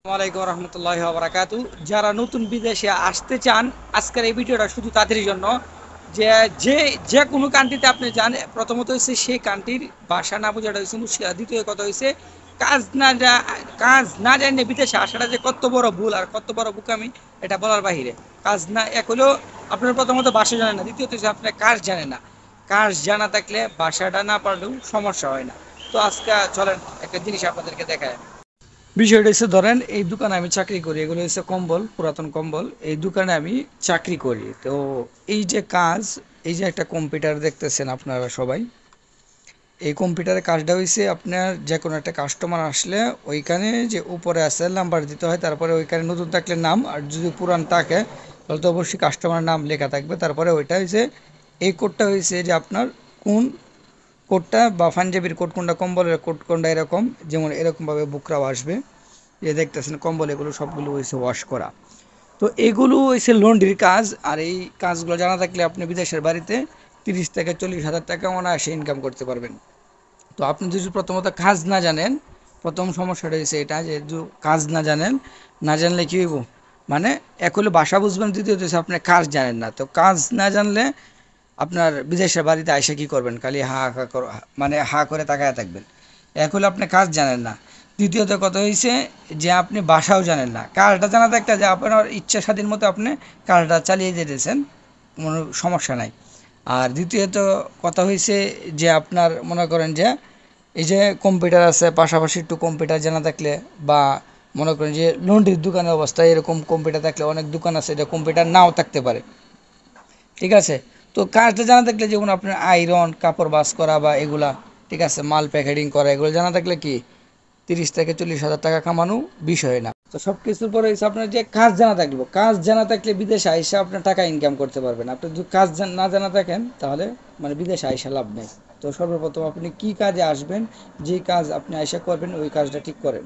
ওয়ালাইকুম রহমতুল্লাহি ওয়া বারাকাতু। যারা নতুন বিদেশে আসতে চান, আজকের এই ভিডিওটা শুধু তাদের জন্য যে যে যে কোনো কান্ট্রিতে আপনি যান, প্রথমত হচ্ছে সেই কান্ট্রির ভাষা না বোঝাটা হচ্ছে মুশকিল। দ্বিতীয় কথা হচ্ছে কাজ না জানলে বিদেশে আসাটা যে কত বড় ভুল আর কত বড় বোকামি, এটা বলার বাহিরে। কাজ না এক হলো আপনার প্রথমত ভাষা জানেন না, দ্বিতীয়ত হচ্ছে আপনার কাজ জানে না। কাজ জানা থাকলে ভাষাটা না পারলেও সমস্যা হয় না। তো আজকে চলেন একটা জিনিস আপনাদেরকে দেখায়। বিষয়টা হচ্ছে, ধরেন এই দোকানে আমি চাকরি করি, এগুলো হচ্ছে কম্বল, পুরাতন কম্বল। এই দোকানে আমি চাকরি করি। তো এই যে কাজ, এই যে একটা কম্পিউটার দেখতেছেন আপনারা সবাই, এই কম্পিউটারের কাজটা হয়েছে আপনার যে কোনো একটা কাস্টমার আসলে ওইখানে যে উপরে আছে নাম্বার দিতে হয়, তারপরে ওইখানে নতুন থাকলে নাম, আর যদি পুরান থাকে তাহলে তো অবশ্যই কাস্টমার নাম লেখা থাকবে। তারপরে ওইটা হয়েছে, এই কোডটা হয়েছে যে আপনার কোন কোডটা, বা পাঞ্জাবির কোড কোনটা, কম্বলের কোড কোনটা, এরকম যেমন এরকমভাবে বুকরাও আসবে। যে দেখতেছেন কম্বল, এগুলো সবগুলো হয়েছে ওয়াশ করা। তো এগুলো হয়েছে লন্ড্রির কাজ। আর এই কাজগুলো জানা থাকলে আপনি বিদেশের বাড়িতে 30 থেকে 40 হাজার টাকা অনায়াসে ইনকাম করতে পারবেন। তো আপনি যদি প্রথমত কাজ না জানেন, প্রথম সমস্যাটা হয়েছে এটা যে কাজ না জানেন, না জানলে কী হইব, মানে এক হলো ভাষা বুঝবেন, দ্বিতীয়ত হচ্ছে আপনি কাজ জানেন না। তো কাজ না জানলে আপনার বিদেশের বাড়িতে আইসা কি করবেন, খালি মানে হা করে তাকায় থাকবেন। এক হলো আপনি কাজ জানেন না, দ্বিতীয়ত কথা হয়েছে যে আপনি ভাষাও জানেন না। কাজটা জানা থাকতে যে আপনার ইচ্ছা স্বাধীন মতো আপনি কাজটা চালিয়ে যেতেছেন, কোনো সমস্যা নাই। আর দ্বিতীয়ত কথা হয়েছে যে আপনার মনে করেন যে এই যে কম্পিউটার আছে, পাশাপাশি একটু কম্পিউটার জানা থাকলে, বা মনে করেন যে লন্ড্রির দোকানের অবস্থায় এরকম কম্পিউটার থাকলে, অনেক দোকান আছে এটা কম্পিউটার নাও থাকতে পারে, ঠিক আছে। তো কাজটা জানা থাকলে, যেমন আপনার আয়রন, কাপড় ভাঁজ করা বা এগুলা, ঠিক আছে, মাল প্যাকেটিং করা, এগুলো জানা থাকলে কি 30 থেকে 40 হাজার টাকা কামানো বিষয় না। তো সব কিছুর পরে হচ্ছে আপনার যে কাজ জানা থাকলো, কাজ জানা থাকলে বিদেশে আইসা আপনার টাকা ইনকাম করতে পারবেন। আপনি যদি কাজ না জানা থাকেন তাহলে মানে বিদেশে আইসা লাভ নেই। তো সর্বপ্রথম আপনি কি কাজে আসবেন, যে কাজ আপনি আইসা করবেন ওই কাজটা ঠিক করেন।